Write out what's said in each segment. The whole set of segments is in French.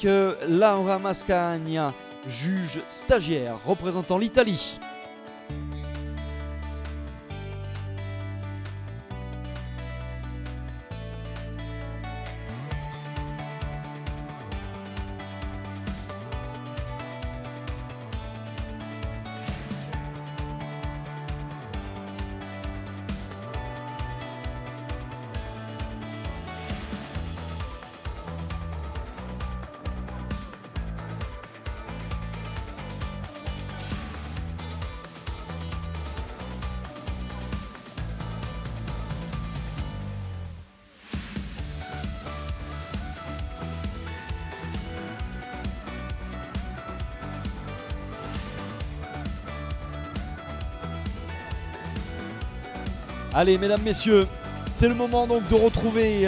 Laura Mascagna, juge stagiaire représentant l'Italie. Allez, mesdames, messieurs, c'est le moment donc de retrouver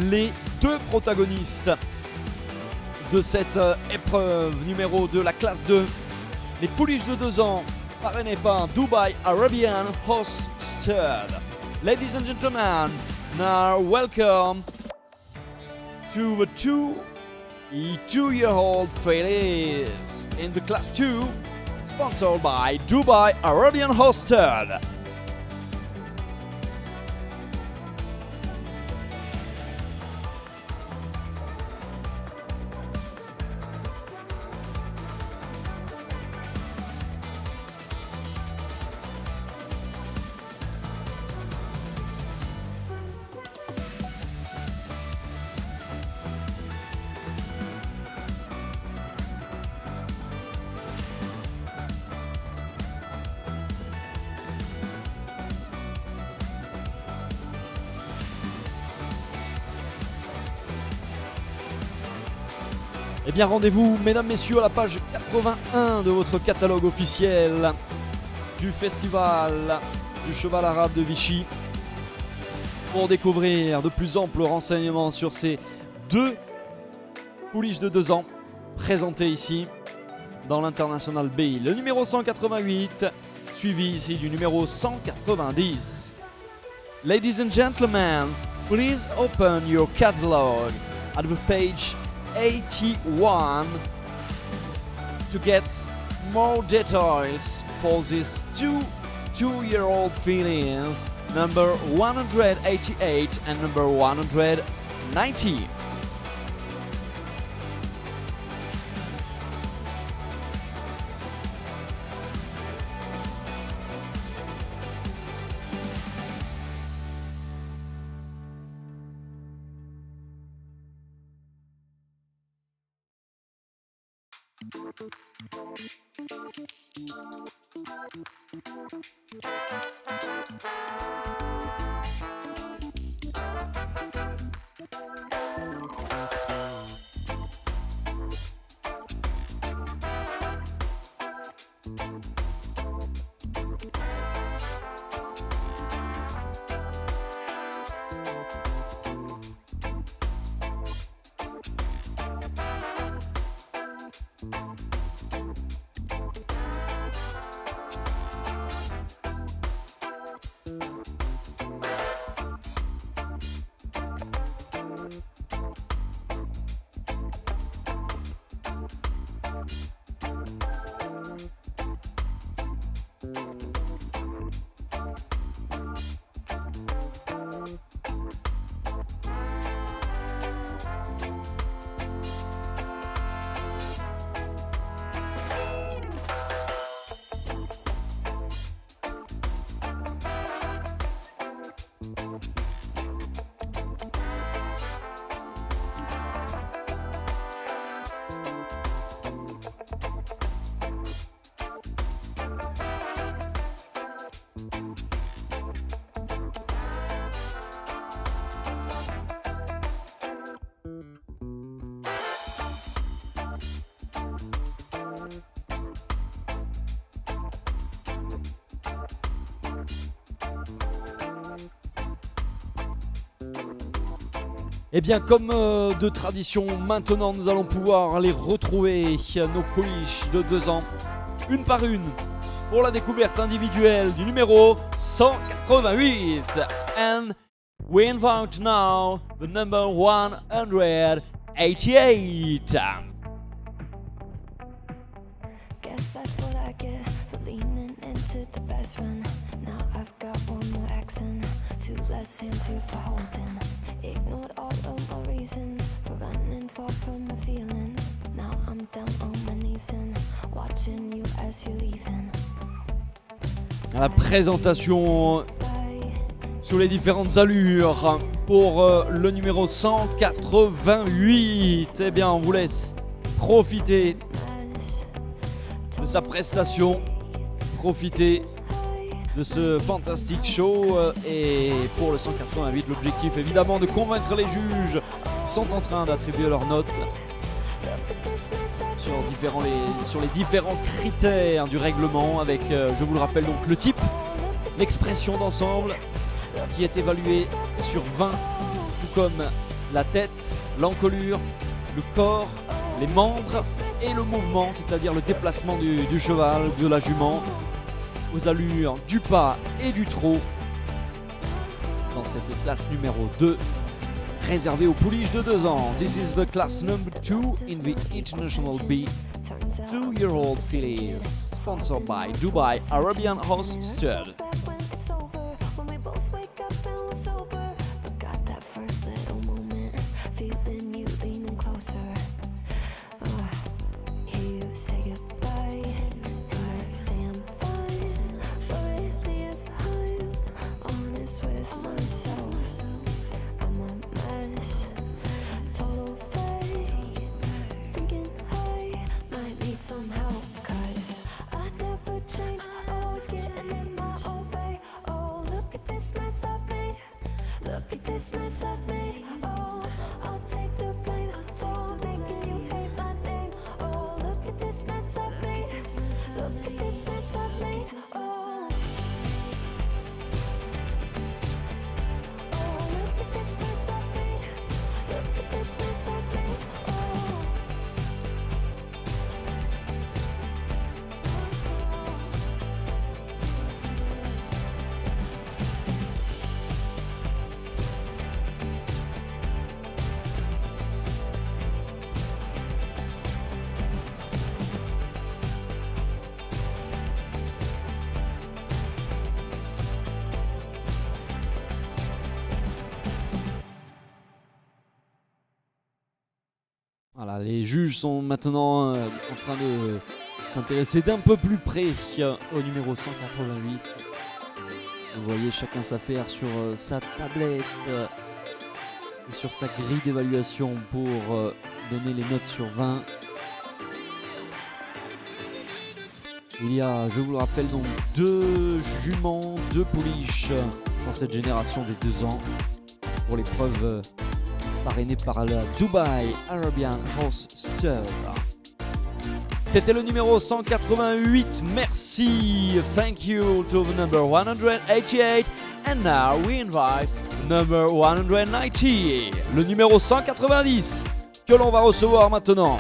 les deux protagonistes de cette épreuve numéro 2, la classe 2. Les pouliches de 2 ans, parrainées par Dubai Arabian Horse Stud. Ladies and gentlemen, now welcome to the two-year-old fillies in the class 2, sponsored by Dubai Arabian Horse Stud. Eh bien, rendez-vous, mesdames, messieurs, à la page 81 de votre catalogue officiel du Festival du Cheval Arabe de Vichy pour découvrir de plus amples renseignements sur ces deux pouliches de 2 ans présentées ici dans l'International B. Le numéro 188, suivi ici du numéro 190. Ladies and gentlemen, please open your catalogue at the page 81 to get more details for these two-year-old fillies, number 188 and number 190. Et bien comme de tradition, maintenant nous allons pouvoir les retrouver, nos pouliches de 2 ans, une par une, pour la découverte individuelle du numéro 188. And we invite now the number 188 88. Guess that's what I get for leaning into the best run. Now I've got one more accent, two less hands here for holding. Ignored all of my reasons for running far from my feelings. Now I'm down on my knees and watching you as you're leaving. La présentation sous les différentes allures pour le numéro 188. Eh bien, on vous laisse profiter de sa prestation, profiter de ce fantastique show. Et pour le 188, l'objectif évidemment de convaincre les juges qui sont en train d'attribuer leurs notes sur les différents critères du règlement avec, je vous le rappelle, donc le type, l'expression d'ensemble qui est évaluée sur 20, tout comme la tête, l'encolure, le corps, les membres et le mouvement, c'est-à-dire le déplacement du cheval, de la jument, aux allures du pas et du trot, dans cette classe numéro 2, réservée aux pouliches de 2 ans. This is the class number 2 in the International B 2-year-old fillies, sponsored by Dubai Arabian Horse Stud. Some help, 'cause I never change, always getting in my own way. Oh, look at this mess I've made. Look at this mess I've made. Oh, I'll take the blame for making you hate my name. Oh, look at this mess I've made. Look at this mess I've made. Oh, look at this mess I've made. Look at this mess I've made. Oh. Voilà, les juges sont maintenant en train de s'intéresser d'un peu plus près au numéro 188. Vous voyez chacun s'affaire sur sa tablette et sur sa grille d'évaluation pour donner les notes sur 20. Il y a, je vous le rappelle, donc 2 juments, 2 pouliches dans cette génération des 2 ans pour l'épreuve parrainé par la Dubai Arabian Horse Stud. C'était le numéro 188. Merci. Thank you to the number 188. And now we invite number 190. Le numéro 190 que l'on va recevoir maintenant.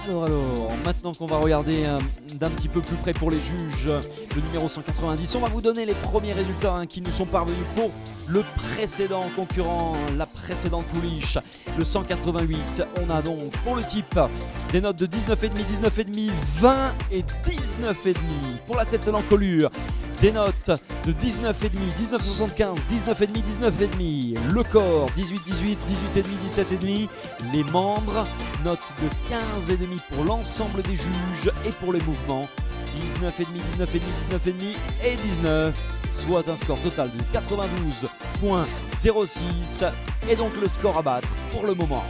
Alors, maintenant qu'on va regarder d'un petit peu plus près pour les juges, le numéro 190, on va vous donner les premiers résultats qui nous sont parvenus pour le précédent concurrent, la précédente pouliche, le 188. On a donc pour le type des notes de 19,5, 19,5, 20 et 19,5. Pour la tête de l'encolure, des notes de 19,5, 19,75, 19,5, 19,5. Le corps, 18, 18, 18,5, 17,5. Les membres, note de 15,5 pour l'ensemble des juges et pour les mouvements, 19,5, 19,5, 19,5 et 19. Soit un score total de 92,06 et donc le score à battre pour le moment.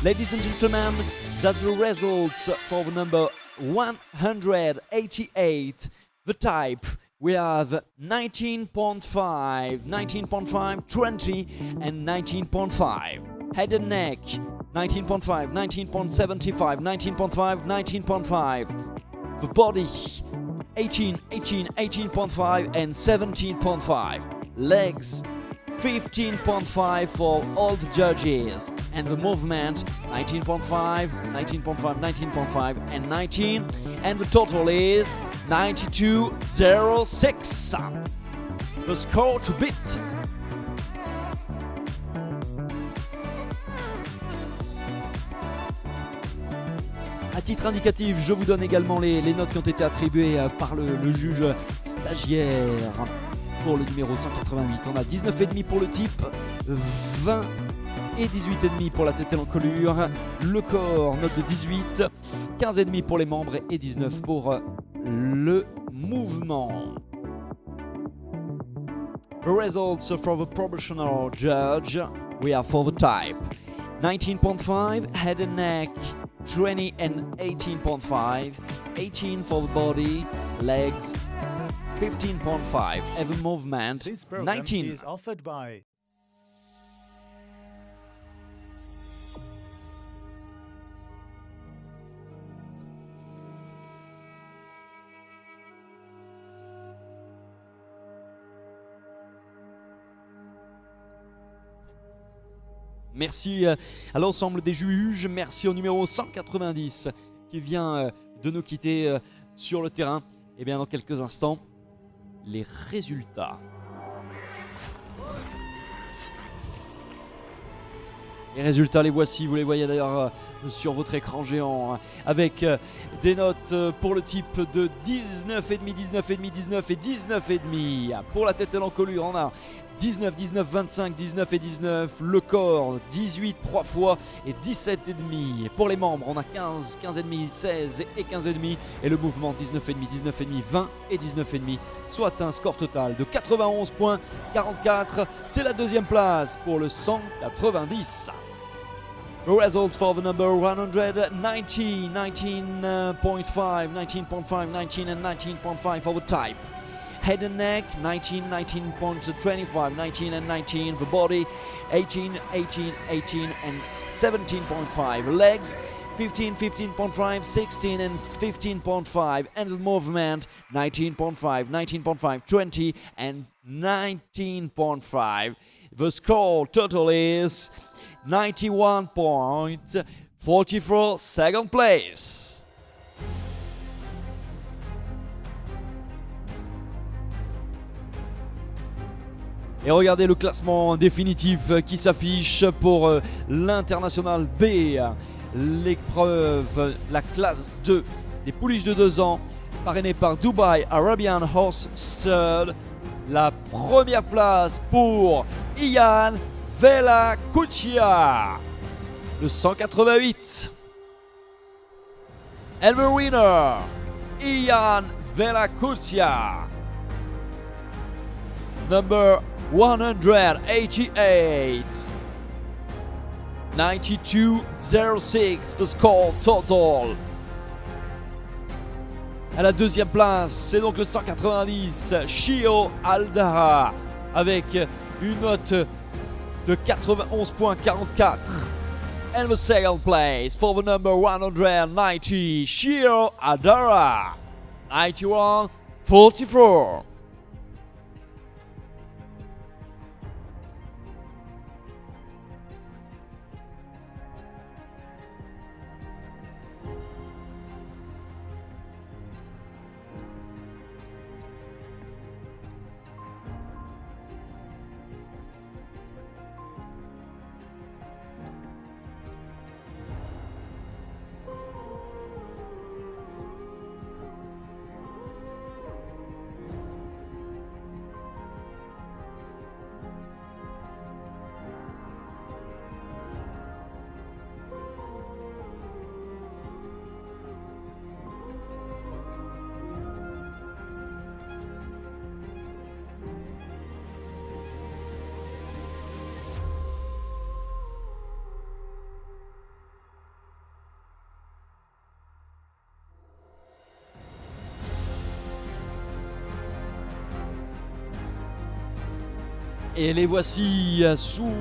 Ladies and gentlemen, that's the results for the number 188. The type, we have 19.5, 19.5, 20 and 19.5. Head and neck, 19.5, 19.75, 19.5, 19.5. The body, 18, 18, 18.5 and 17.5. Legs, 15.5 for all the judges. And the movement, 19.5, 19.5, 19.5 and 19. And the total is 92.06. The score to beat. À titre indicatif, je vous donne également les notes qui ont été attribuées par le juge stagiaire. Pour le numéro 188, on a 19,5 pour le type, 20 et 18,5 pour la tête et l'encolure. Le corps, note de 18, 15,5 pour les membres et 19 pour le mouvement. The results for the proportional judge, we are for the type. 19.5, head and neck, 20 and 18.5, 18 for the body, legs, 15.5, every movement, This program 19. is offered by Merci à l'ensemble des juges, merci au numéro 190 qui vient de nous quitter sur le terrain. Et bien dans quelques instants, les résultats. Les résultats, les voici, vous les voyez d'ailleurs sur votre écran géant, avec des notes pour le type de 19,5, 19,5, 19 et 19,5. Pour la tête et l'encolure, on a 19, 19, 25, 19 et 19. Le corps, 18 3 fois et 17,5. Pour les membres, on a 15, 15,5, 16 et 15,5. Et le mouvement, 19,5, 19,5, 20 et 19,5. Soit un score total de 91,44. C'est la deuxième place pour le 190. The results for the number 190, 19.5, 19.5, 19 and 19.5 for the type. Head and neck, 19, 19.25, 19 and 19. The body, 18, 18, 18 and 17.5. Legs, 15, 15.5, 16 and 15.5. And the movement, 19.5, 19.5, 20 and 19.5. The score total is 91.44, second place. Et regardez le classement définitif qui s'affiche pour l'international B. L'épreuve, la classe 2 des pouliches de 2 ans, parrainée par Dubai Arabian Horse Stud. La première place pour Ian Velacuccia, le 188. And the winner, Ian Velacuccia, number 188. 92.06 the score total. À la deuxième place, c'est donc le 190, Shio Aldara, avec une note de 91.44. And the second place for the number 190, Shio Aldara, 91.44. Et les voici sous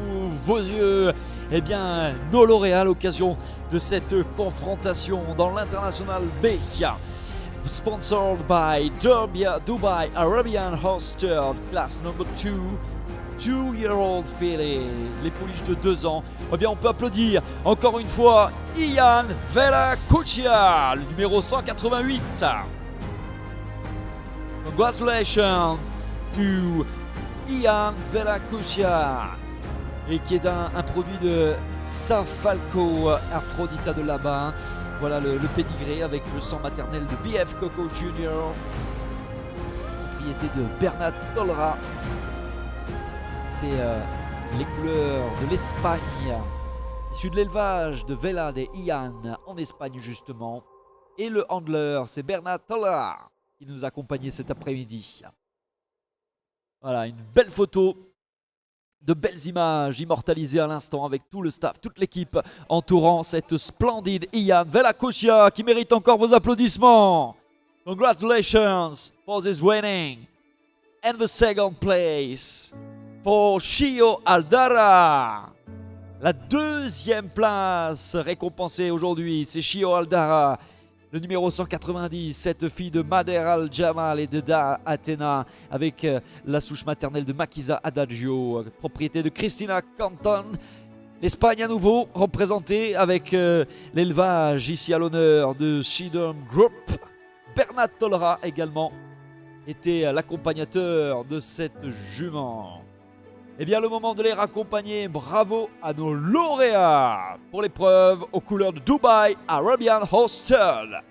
vos yeux. Eh bien, nos lauréats à l'occasion de cette confrontation dans l'International B. Sponsored by Dubai Arabian Hostel, class number 2. 2-year-old fillies, les pouliches de 2 ans. Eh bien, on peut applaudir encore une fois Ian Velacuccia, le numéro 188. Congratulations to Ian Velacuccia, et qui est un produit de San Falco Aphrodita de là-bas. Voilà le pédigré avec le sang maternel de BF Coco Jr., propriété de Bernat Tolra. C'est les couleurs de l'Espagne, issu de l'élevage de Vela de Ian en Espagne justement. Et le handler, c'est Bernat Tolra qui nous accompagnait cet après-midi. Voilà, une belle photo, de belles images immortalisées à l'instant avec tout le staff, toute l'équipe entourant cette splendide Ian Velacuccia qui mérite encore vos applaudissements. Congratulations for this winning. And the second place for Chio Aldara. La deuxième place récompensée aujourd'hui, c'est Chio Aldara, le numéro 190, cette fille de Mader Al-Jamal et de Da Athena, avec la souche maternelle de Makiza Adagio, propriété de Cristina Canton. L'Espagne à nouveau représentée avec l'élevage ici à l'honneur de Shidom Group. Bernat Tolra également était l'accompagnateur de cette jument. Eh bien, le moment de les raccompagner. Bravo à nos lauréats pour l'épreuve aux couleurs de Dubai Arabian Hostel.